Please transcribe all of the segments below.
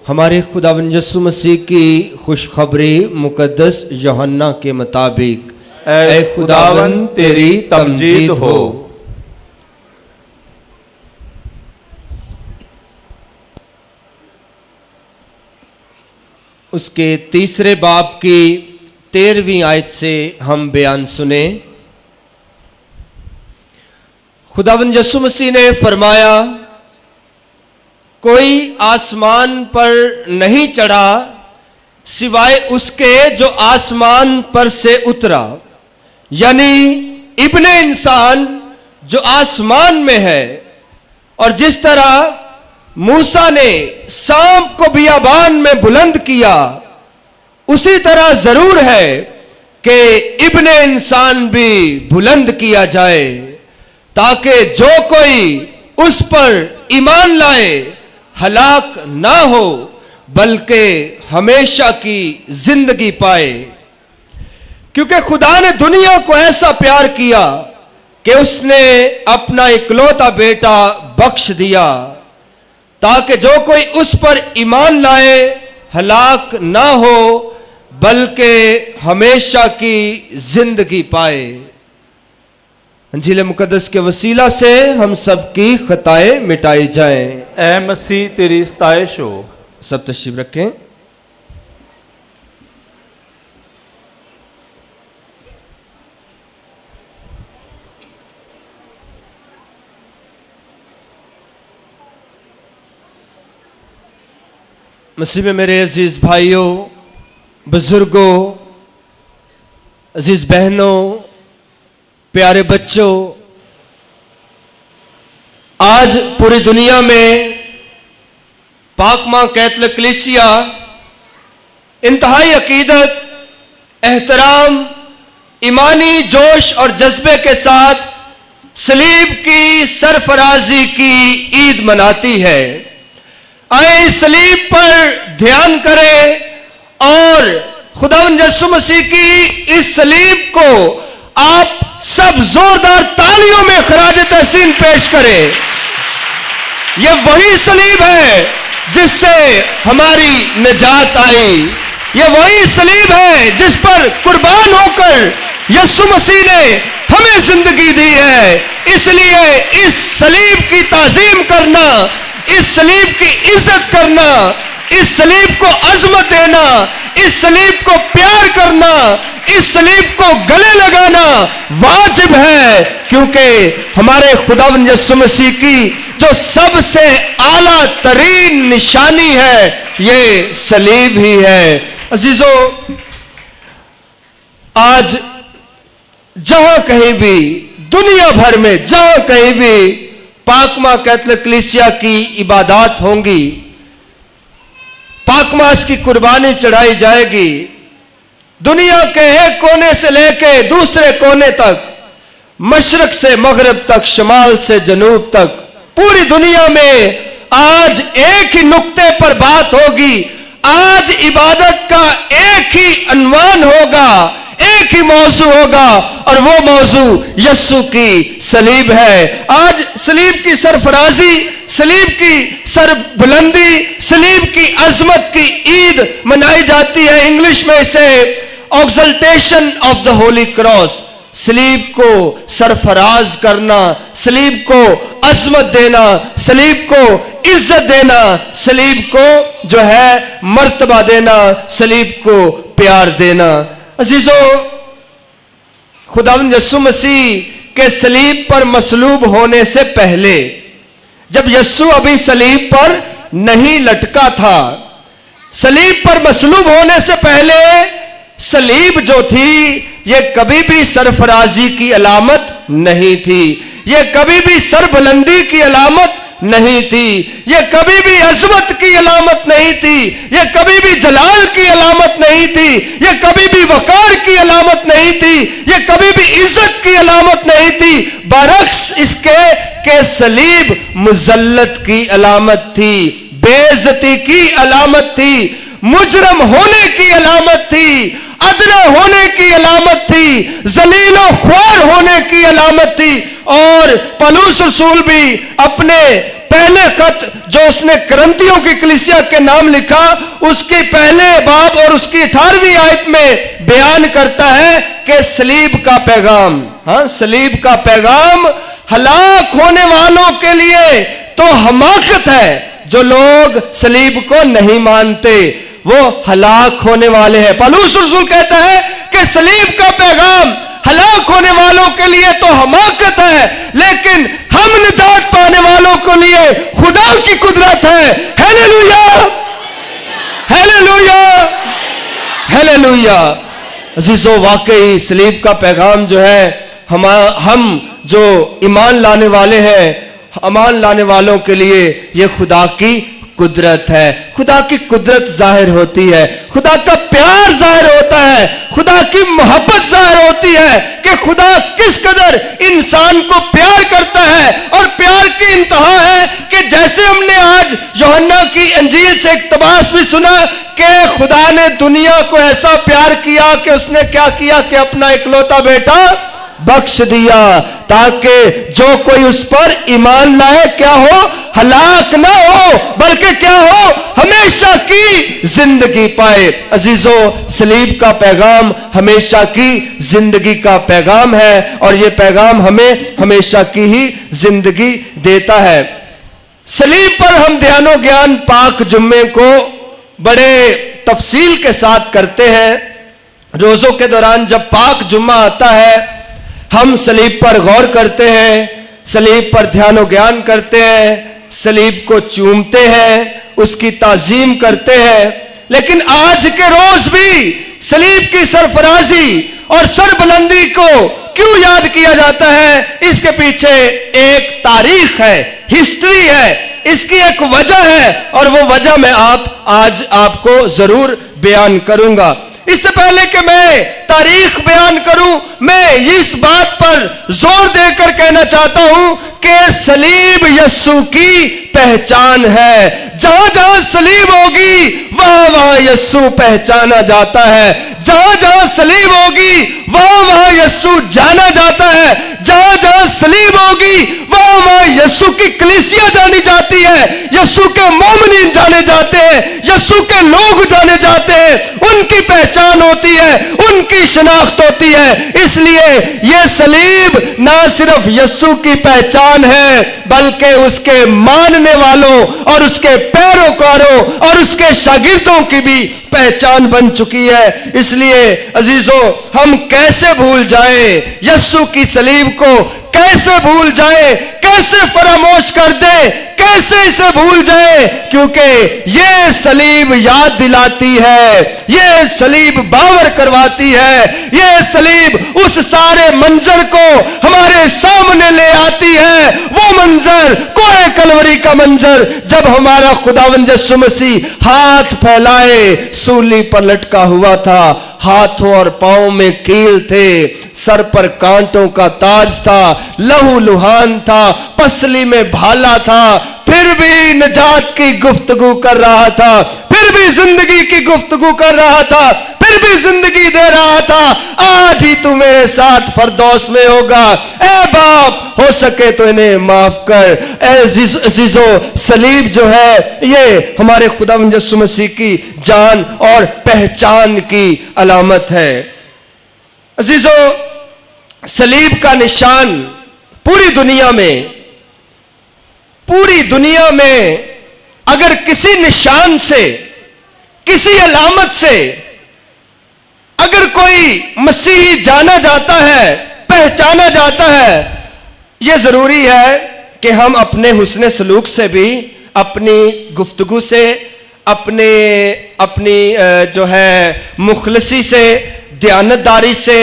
ہمارے خداوند یسوع مسیح کی خوشخبری مقدس یوحنا کے مطابق اے خداوند تیری تمجید ہو۔ اس کے تیسرے باب کی 13ویں آیت سے ہم بیان سنیں۔ خداوند یسوع مسیح نے فرمایا، کوئی آسمان پر نہیں چڑھا سوائے اس کے جو آسمان پر سے اترا، یعنی ابن انسان جو آسمان میں ہے۔ اور جس طرح موسیٰ نے سانپ کو بیابان میں بلند کیا، اسی طرح ضرور ہے کہ ابن انسان بھی بلند کیا جائے، تاکہ جو کوئی اس پر ایمان لائے ہلاک نہ ہو بلکہ ہمیشہ کی زندگی پائے۔ کیونکہ خدا نے دنیا کو ایسا پیار کیا کہ اس نے اپنا اکلوتا بیٹا بخش دیا، تاکہ جو کوئی اس پر ایمان لائے ہلاک نہ ہو بلکہ ہمیشہ کی زندگی پائے۔ انجیل مقدس کے وسیلہ سے ہم سب کی خطائیں مٹائی جائیں۔ اے مسیح تیری ستائش ہو۔ سب تشریف رکھیں۔ مسیح میں میرے عزیز بھائیوں، بزرگوں، عزیز بہنوں، پیارے بچوں، آج پوری دنیا میں پاک ماں کیتھولک کلیسیا انتہائی عقیدت، احترام، ایمانی جوش اور جذبے کے ساتھ صلیب کی سرفرازی کی عید مناتی ہے۔ آئیں اس صلیب پر دھیان کریں اور خداوند یسوع مسیح کی اس صلیب کو آپ سب زوردار تالیوں میں خراج تحسین پیش کریں۔ یہ وہی صلیب ہے جس سے ہماری نجات آئی، یہ وہی صلیب ہے جس پر قربان ہو کر یسوع مسیح نے ہمیں زندگی دی ہے۔ اس لیے اس صلیب کی تعظیم کرنا، اس صلیب کی عزت کرنا، اس صلیب کو عظمت دینا، اس صلیب کو پیار کرنا، اس صلیب کو گلے لگانا واجب ہے، کیونکہ ہمارے خداوند یسوع مسیح کی جو سب سے اعلیٰ ترین نشانی ہے یہ صلیب ہی ہے۔ عزیزو، آج جہاں کہیں بھی دنیا بھر میں جہاں کہیں بھی پاک ماں کیتھولک کلیسیا کی عبادات ہوں گی، پاک ماں کی قربانی چڑھائی جائے گی، دنیا کے ایک کونے سے لے کے دوسرے کونے تک، مشرق سے مغرب تک، شمال سے جنوب تک، پوری دنیا میں آج ایک ہی نقطے پر بات ہوگی۔ آج عبادت کا ایک ہی عنوان ہوگا، ایک ہی موضوع ہوگا، اور وہ موضوع یسوع کی صلیب ہے۔ آج صلیب کی سرفرازی، صلیب کی سر بلندی، صلیب کی عظمت کی عید منائی جاتی ہے۔ انگلش میں اسے ایگزلٹیشن آف دا ہولی کراس، صلیب کو سرفراز کرنا، صلیب کو عظمت دینا، صلیب کو عزت دینا، صلیب کو جو ہے مرتبہ دینا، صلیب کو پیار دینا۔ عزیزو، خداوند یسوع مسیح کے صلیب پر مصلوب ہونے سے پہلے، جب یسوع ابھی صلیب پر نہیں لٹکا تھا، صلیب پر مصلوب ہونے سے پہلے صلیب جو تھی یہ کبھی بھی سرفرازی کی علامت نہیں تھی، یہ کبھی بھی سربلندی کی علامت نہیں تھی، یہ کبھی بھی عظمت کی علامت نہیں تھی، یہ کبھی بھی جلال کی علامت نہیں تھی، یہ کبھی بھی وقار کی علامت نہیں تھی، یہ کبھی بھی عزت کی علامت نہیں تھی، برعکس اس کے کہ صلیب مذلت کی علامت تھی، بے عزتی کی علامت تھی، مجرم ہونے کی علامت تھی، ادنا ہونے کی علامت تھی، ذلیل و خوار ہونے کی علامت تھی۔ اور پولس رسول بھی اپنے پہلے خط جو اس نے کرنتیوں کی کلیسیا کے نام لکھا، اس کی پہلے باب اور اس کی 18ویں آیت میں بیان کرتا ہے کہ صلیب کا پیغام، صلیب کا پیغام ہلاک ہونے والوں کے لیے تو حماقت ہے، جو لوگ صلیب کو نہیں مانتے وہ ہلاک ہونے والے ہیں۔ پولس رسول کہتا ہے کہ صلیب کا پیغام ہلاک ہونے والوں کے لیے تو حماقت ہے، لیکن ہم نجات پانے والوں کے لیے خدا کی قدرت ہے۔ Hallelujah, hallelujah, hallelujah. عزیزو، واقعی صلیب کا پیغام جو ہے ہم جو ایمان لانے والے ہیں، ایمان لانے والوں کے لیے یہ خدا کی قدرت ہے۔ خدا کی قدرت ظاہر ہوتی ہے، خدا کا پیار ظاہر ہوتا ہے، خدا کی محبت ظاہر ہوتی ہے کہ خدا کس قدر انسان کو پیار کرتا ہے، اور پیار کی انتہا ہے کہ جیسے ہم نے آج یوحنا کی انجیل سے اقتباس بھی سنا کہ خدا نے دنیا کو ایسا پیار کیا کہ اس نے کیا کیا کہ اپنا اکلوتا بیٹا بخش دیا، تاکہ جو کوئی اس پر ایمان لائے کیا ہو، ہلاک نہ ہو بلکہ کیا ہو، ہمیشہ کی زندگی پائے۔ عزیزو، صلیب کا پیغام ہمیشہ کی زندگی کا پیغام ہے، اور یہ پیغام ہمیں ہمیشہ کی ہی زندگی دیتا ہے۔ صلیب پر ہم دھیان و گیان پاک جمعے کو بڑے تفصیل کے ساتھ کرتے ہیں۔ روزوں کے دوران جب پاک جمعہ آتا ہے، ہم صلیب پر غور کرتے ہیں، صلیب پر دھیان و گیان کرتے ہیں، صلیب کو چومتے ہیں، اس کی تعظیم کرتے ہیں۔ لیکن آج کے روز بھی صلیب کی سرفرازی اور سربلندی کو کیوں یاد کیا جاتا ہے؟ اس کے پیچھے ایک تاریخ ہے، ہسٹری ہے، اس کی ایک وجہ ہے، اور وہ وجہ میں آج آپ کو ضرور بیان کروں گا۔ اس سے پہلے کہ میں تاریخ بیان کروں، میں اس بات پر زور دے کر کہنا چاہتا ہوں کہ صلیب یسوع کی پہچان ہے۔ جہاں جہاں صلیب ہوگی وہاں وہاں یسوع پہچانا جاتا ہے، جہاں جہاں صلیب ہوگی وہاں وہاں یسوع جانا جاتا ہے، جہاں جہاں صلیب ہوگی وہاں وہاں یسوع کی کلیسیا جانی جاتی ہے، یسوع کے مومنین جانے جاتے ہیں، یسوع کے لوگ جانے جاتے ہیں، ان کی پہچان ہوتی ہے، ان کی شناخت ہوتی ہے۔ اس لیے یہ صلیب نہ صرف یسوع کی پہچان ہے بلکہ اس کے ماننے والوں اور اس کے پیروکاروں اور اس کے شاگردوں کی بھی پہچان بن چکی ہے۔ اس لیے عزیزو، ہم کیسے بھول جائیں یسوع کی صلیب کو، کیسے بھول جائیں، کیسے فراموش کر دیں، کیسے اسے بھول جائیں؟ کیونکہ یہ صلیب یاد دلاتی ہے، یہ صلیب باور کرواتی ہے، یہ صلیب اس سارے منظر کو ہمارے سامنے لے آتی ہے۔ وہ منظر، کوہ کلوری کا منظر، جب ہمارا خداوند یسوع مسیح ہاتھ پھیلائے سولی پر لٹکا ہوا تھا، ہاتھوں اور پاؤں میں کیل تھے، سر پر کانٹوں کا تاج تھا، لہو لہان تھا، پسلی میں بھالا تھا، پھر بھی نجات کی گفتگو کر رہا تھا، پھر بھی زندگی کی گفتگو کر رہا تھا، پھر بھی زندگی دے رہا تھا۔ آج ہی تو میرے ساتھ فردوس میں ہوگا، اے باپ ہو سکے تو انہیں معاف کر۔ اے عزیزو، صلیب جو ہے یہ ہمارے خداوند یسوع مسیح کی جان اور پہچان کی علامت ہے۔ عزیزو، صلیب کا نشان پوری دنیا میں اگر کسی نشان سے، کسی علامت سے اگر کوئی مسیحی جانا جاتا ہے، پہچانا جاتا ہے، یہ ضروری ہے کہ ہم اپنے حسن سلوک سے بھی، اپنی گفتگو سے، اپنی جو ہے مخلصی سے، دیانتداری سے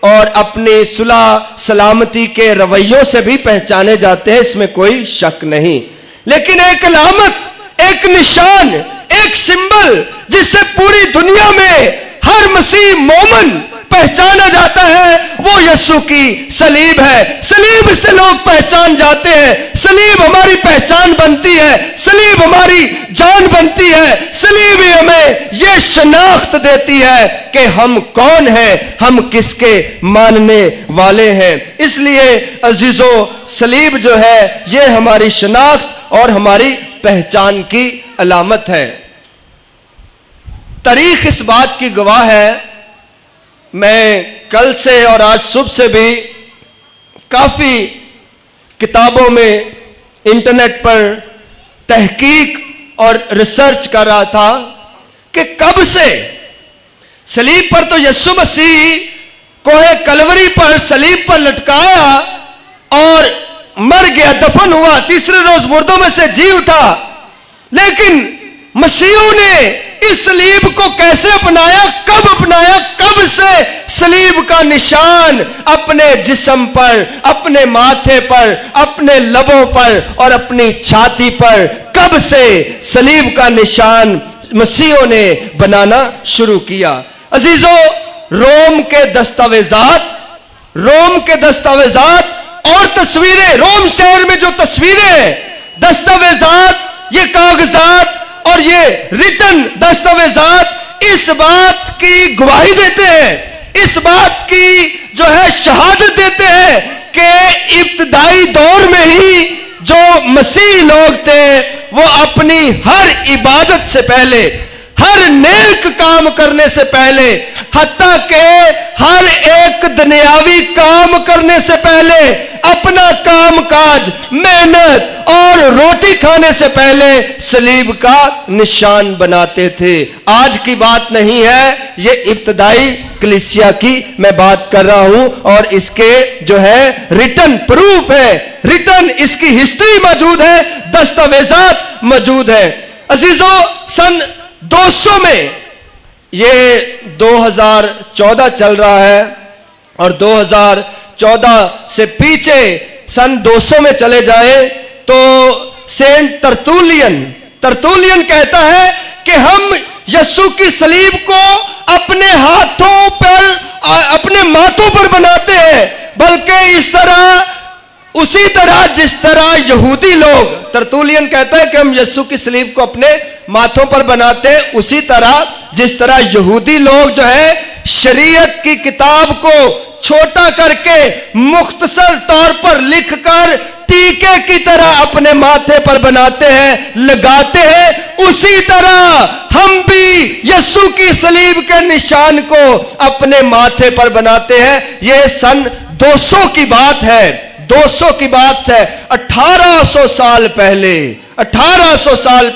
اور اپنی صلح سلامتی کے رویوں سے بھی پہچانے جاتے ہیں، اس میں کوئی شک نہیں۔ لیکن ایک علامت، ایک نشان، ایک سمبل جس سے پوری دنیا میں ہر مسیح مومن پہچانا جاتا ہے، وہ یسوع کی صلیب ہے۔ صلیب سے لوگ پہچان جاتے ہیں، صلیب ہماری پہچان بنتی ہے، صلیب ہماری جان بنتی ہے، صلیب ہی ہمیں یہ شناخت دیتی ہے کہ ہم کون ہیں، ہم کس کے ماننے والے ہیں۔ اس لیے عزیزو، صلیب جو ہے یہ ہماری شناخت اور ہماری پہچان کی علامت ہے۔ تاریخ اس بات کی گواہ ہے، میں کل سے اور آج صبح سے بھی کافی کتابوں میں انٹرنیٹ پر تحقیق اور ریسرچ کر رہا تھا کہ کب سے صلیب پر تو یسوع مسیح کوہ کلوری پر صلیب پر لٹکایا اور مر گیا، دفن ہوا، تیسرے روز مردوں میں سے جی اٹھا، لیکن مسیحوں نے اس صلیب کو کیسے اپنایا، کب اپنایا، کب سے صلیب کا نشان اپنے جسم پر، اپنے ماتھے پر، اپنے لبوں پر اور اپنی چھاتی پر کب سے صلیب کا نشان مسیحوں نے بنانا شروع کیا؟ عزیزو، روم کے دستاویزات اور تصویریں، روم شہر میں جو تصویریں ہیں، دستاویزات، یہ کاغذات اور یہ ریٹن دستاویزات اس بات کی گواہی دیتے ہیں، اس بات کی جو ہے شہادت دیتے ہیں کہ ابتدائی دور میں ہی جو مسیحی لوگ تھے وہ اپنی ہر عبادت سے پہلے، ہر نیک کام کرنے سے پہلے، حتیٰ کہ ہر ایک دنیاوی کام کرنے سے پہلے، اپنا کام کاج، محنت اور روٹی کھانے سے پہلے صلیب کا نشان بناتے تھے۔ آج کی بات نہیں ہے، یہ ابتدائی کلیسیا کی میں بات کر رہا ہوں، اور اس کے جو ہے ریٹن پروف ہے، ریٹن اس کی ہسٹری موجود ہے، دستاویزات موجود ہے۔ عزیزو، سن 200 میں، یہ 2014 چل رہا ہے اور 2014 سے پیچھے سن 200 میں چلے جائیں تو سینٹ ترتولین کہتا ہے کہ ہم یسوع کی صلیب کو اپنے ہاتھوں پر، اپنے ماتھوں پر بناتے ہیں، بلکہ اسی طرح جس طرح یہودی لوگ، ترتولین کہتا ہے کہ ہم یسوع کی صلیب کو اپنے ماتھوں پر بناتے ہیں، اسی طرح جس طرح یہودی لوگ جو ہے شریعت کی کتاب کو چھوٹا کر کے مختصر طور پر لکھ کر ٹیکے کی طرح اپنے ماتھے پر بناتے ہیں، لگاتے ہیں، اسی طرح ہم بھی یسوع کی صلیب کے نشان کو اپنے ماتھے پر بناتے ہیں۔ یہ سن 200 کی بات ہے، 200 کی بات ہے۔ 1800 سال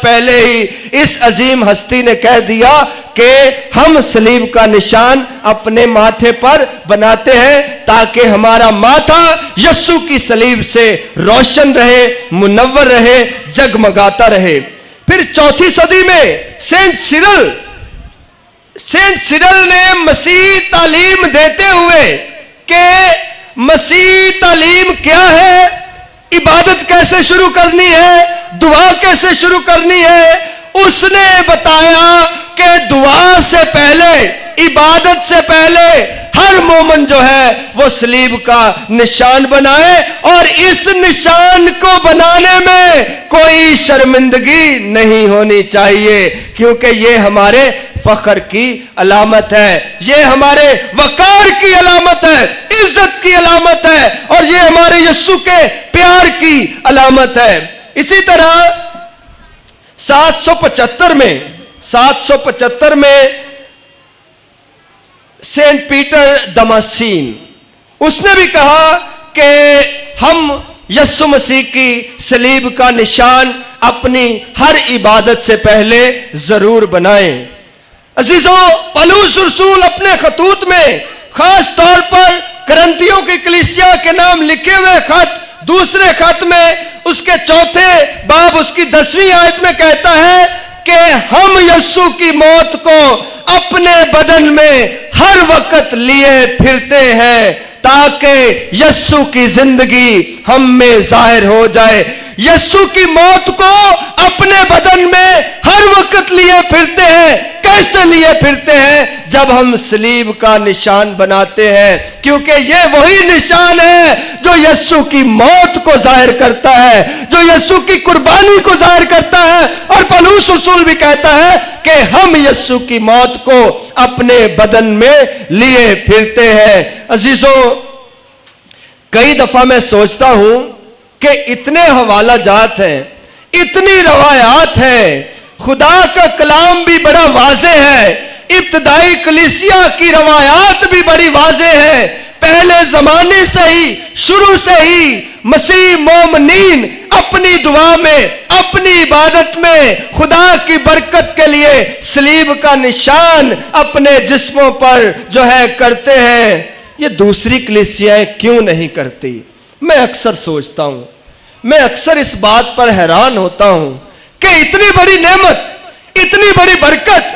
پہلے ہی اس عظیم ہستی نے کہہ دیا کہ ہم صلیب کا نشان اپنے ماتھے پر بناتے ہیں تاکہ ہمارا ماتھا یسوع کی صلیب سے روشن رہے، منور رہے، جگمگاتا رہے۔ پھر 4 صدی میں سینٹ سیرل نے مسیح تعلیم دیتے ہوئے کہ مسیح تعلیم کیا ہے، عبادت کیسے شروع کرنی ہے، دعا کیسے شروع کرنی ہے، اس نے بتایا کہ دعا سے پہلے، عبادت سے پہلے ہر مومن جو ہے وہ صلیب کا نشان بنائے، اور اس نشان کو بنانے میں کوئی شرمندگی نہیں ہونی چاہیے، کیونکہ یہ ہمارے فخر کی علامت ہے، یہ ہمارے وقار کی علامت ہے، عزت کی علامت ہے، اور یہ ہمارے یسوع کے پیار کی علامت ہے۔ اسی طرح 775 میں سینٹ پیٹر دماسین، اس نے بھی کہا کہ ہم یسوع مسیح کی صلیب کا نشان اپنی ہر عبادت سے پہلے ضرور بنائیں۔ عزیزو، پولس رسول اپنے خطوط میں، خاص طور پر کرنتھیوں کی کلیسیا کے نام لکھے ہوئے خط، دوسرے خط میں اس کے 4 باب اس کی 10ویں آیت میں کہتا ہے کہ ہم یسوع کی موت کو اپنے بدن میں ہر وقت لیے پھرتے ہیں تاکہ یسوع کی زندگی ہم میں ظاہر ہو جائے۔ یسوع کی موت کو اپنے بدن میں ہر وقت لیے پھرتے ہیں۔ کیسے لیے پھرتے ہیں؟ جب ہم صلیب کا نشان بناتے ہیں، کیونکہ یہ وہی نشان ہے جو یسوع کی موت کو ظاہر کرتا ہے، جو یسوع کی قربانی کو ظاہر کرتا ہے۔ اور پولس رسول بھی کہتا ہے کہ ہم یسوع کی موت کو اپنے بدن میں لیے پھرتے ہیں۔ عزیزو، کئی دفعہ میں سوچتا ہوں کہ اتنے حوالہ جات ہیں، اتنی روایات ہیں، خدا کا کلام بھی بڑا واضح ہے، ابتدائی کلیسیا کی روایات بھی بڑی واضح ہے، پہلے زمانے سے ہی، شروع سے ہی مسیح مومنین اپنی دعا میں، اپنی عبادت میں خدا کی برکت کے لیے صلیب کا نشان اپنے جسموں پر جو ہے کرتے ہیں۔ یہ دوسری کلیسیاں کیوں نہیں کرتی؟ میں اکثر سوچتا ہوں، میں اکثر اس بات پر حیران ہوتا ہوں کہ اتنی بڑی نعمت، اتنی بڑی برکت،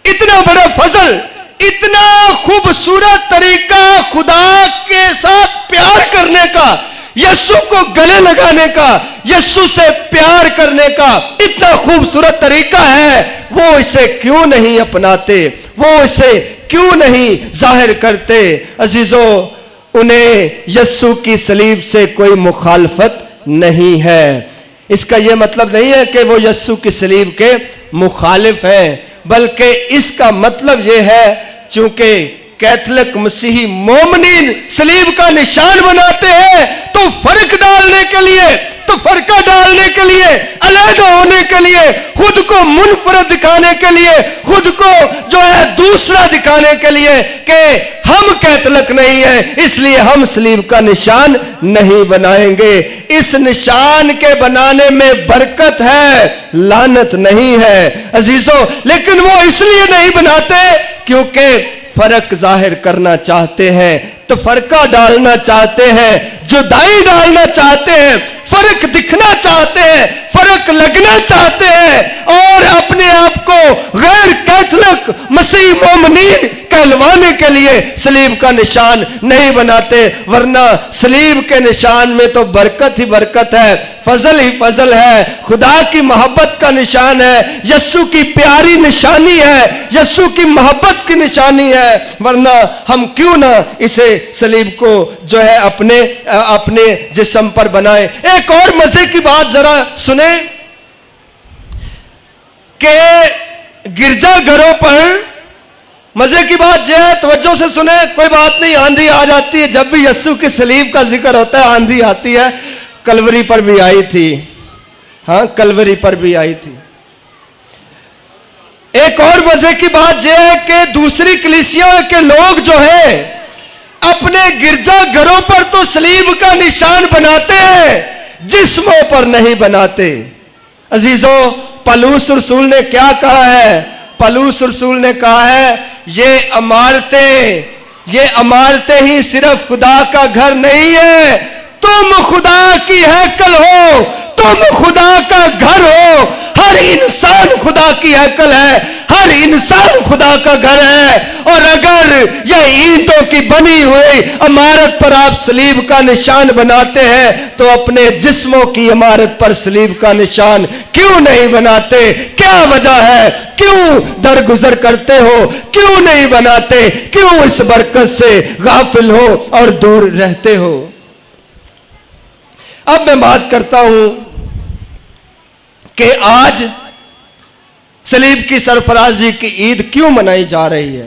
اتنا بڑا فضل، اتنا خوبصورت طریقہ خدا کے ساتھ پیار کرنے کا، یسوع کو گلے لگانے کا، یسوع سے پیار کرنے کا اتنا خوبصورت طریقہ ہے، وہ اسے کیوں نہیں اپناتے؟ وہ اسے کیوں نہیں ظاہر کرتے؟ عزیزو، انہیں یسوع کی صلیب سے کوئی مخالفت نہیں ہے۔ اس کا یہ مطلب نہیں ہے کہ وہ یسوع کی صلیب کے مخالف ہیں، بلکہ اس کا مطلب یہ ہے چونکہ کیتھولک مسیحی مومنین صلیب کا نشان بناتے ہیں تو فرق ڈالنے کے لیے، تو فرقہ ڈالنے کے لیے، علیحدہ ہونے کے لیے، خود کو منفرد دکھانے کے لیے، خود کو جو ہے دوسرا دکھانے کے لیے کہ ہم کیتھولک نہیں ہیں اس لیے ہم صلیب کا نشان نہیں بنائیں گے۔ اس نشان کے بنانے میں برکت ہے، لعنت نہیں ہے عزیزو، لیکن وہ اس لیے نہیں بناتے کیونکہ فرق ظاہر کرنا چاہتے ہیں، تفرقہ ڈالنا چاہتے ہیں، جدائی ڈالنا چاہتے ہیں، فرق دکھنا چاہتے ہیں، فرق لگنا چاہتے ہیں، اور اپنے آپ کو غیر کیتھولک مسیح مومنین کہلوانے کے لیے صلیب کا نشان نہیں بناتے، ورنہ صلیب کے نشان میں تو برکت ہی برکت ہے، فضل ہی فضل ہے، خدا کی محبت کا نشان ہے، یسوع کی پیاری نشانی ہے، یسوع کی محبت کی نشانی ہے، ورنہ ہم کیوں نہ اسے صلیب کو جو ہے اپنے جسم پر بنائیں۔ ایک اور مزے کی بات ذرا سنیں کہ گرجا گھروں پر مزے کی بات یہ ہے، توجہ سے سنیں، کوئی بات نہیں، آندھی آ جاتی ہے، جب بھی یسوع کی صلیب کا ذکر ہوتا ہے آندھی آتی ہے، کلوری پر بھی آئی تھی، ہاں کلوری پر بھی آئی تھی۔ ایک اور مزے کی بات یہ ہے کہ دوسری کلیسیا کے لوگ جو ہیں اپنے گرجا گھروں پر تو صلیب کا نشان بناتے ہیں، جسموں پر نہیں بناتے۔ عزیزو، پالوس رسول نے کیا کہا ہے؟ پالوس رسول نے کہا ہے یہ عمارتیں ہی صرف خدا کا گھر نہیں ہے، تم خدا کی ہیکل ہو، تم خدا کا گھر ہو، ہر انسان خدا کی ہیکل ہے، ہر انسان خدا کا گھر ہے، اور اگر یہ اینٹوں کی بنی ہوئی عمارت پر آپ صلیب کا نشان بناتے ہیں تو اپنے جسموں کی عمارت پر صلیب کا نشان کیوں نہیں بناتے؟ کیا وجہ ہے؟ کیوں درگزر کرتے ہو؟ کیوں نہیں بناتے؟ کیوں اس برکت سے غافل ہو اور دور رہتے ہو؟ اب میں بات کرتا ہوں کہ آج صلیب کی سرفرازی کی عید کیوں منائی جا رہی ہے؟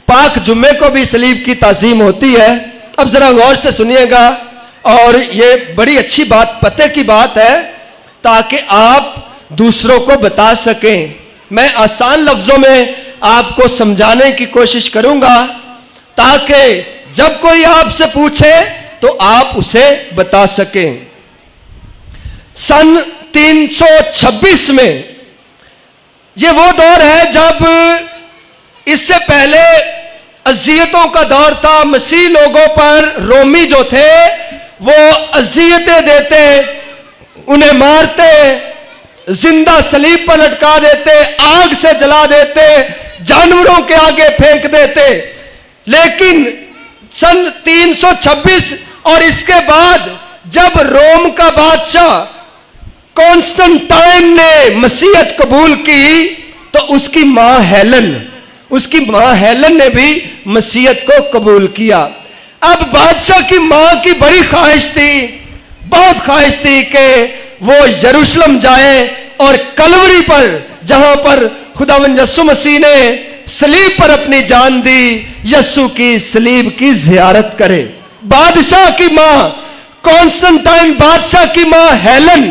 پاک جمعے کو بھی صلیب کی تعظیم ہوتی ہے۔ اب ذرا غور سے سنیے گا، اور یہ بڑی اچھی بات، پتے کی بات ہے، تاکہ آپ دوسروں کو بتا سکیں۔ میں آسان لفظوں میں آپ کو سمجھانے کی کوشش کروں گا تاکہ جب کوئی آپ سے پوچھے تو آپ اسے بتا سکیں۔ سن 326 میں، یہ وہ دور ہے جب اس سے پہلے اذیتوں کا دور تھا، مسیح لوگوں پر رومی جو تھے وہ اذیتیں دیتے، انہیں مارتے، زندہ صلیب پر لٹکا دیتے، آگ سے جلا دیتے، جانوروں کے آگے پھینک دیتے۔ لیکن سن 326 اور اس کے بعد جب روم کا بادشاہ کانسٹنٹائن نے مسیحیت قبول کی تو اس کی ماں ہیلن نے بھی مسیحیت کو قبول کیا۔ اب بادشاہ کی ماں کی بڑی خواہش تھی، بہت خواہش تھی کہ وہ یروشلم جائے اور کلوری پر، جہاں پر خداوند یسوع مسیح نے صلیب پر اپنی جان دی، یسوع کی صلیب کی زیارت کرے۔ بادشاہ کی ماں، کانسٹنٹائن بادشاہ کی ماں ہیلن،